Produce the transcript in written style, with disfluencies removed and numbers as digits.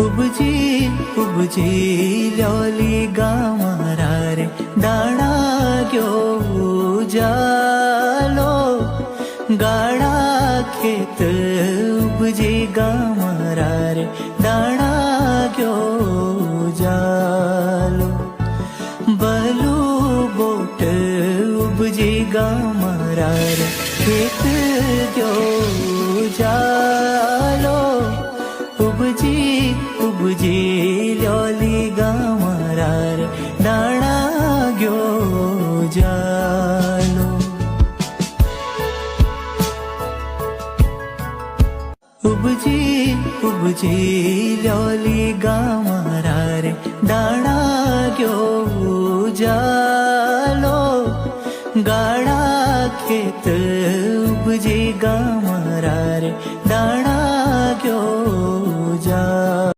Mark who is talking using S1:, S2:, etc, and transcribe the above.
S1: उपजी उपजी ल्योली गामारा रे दाणा गयो जालो गाड़ा खेत उपजी गामारा रे दाणा गयो जालो बलू बोट उपजी गामारा रे खेत गयो जालो उपजी उपजी ल्योली गामारा रे दाणा गयो जालो उपजी उपजी ल्योली गामारा रे दाणा गयो जालो गाड़ा खेत उपजी गाम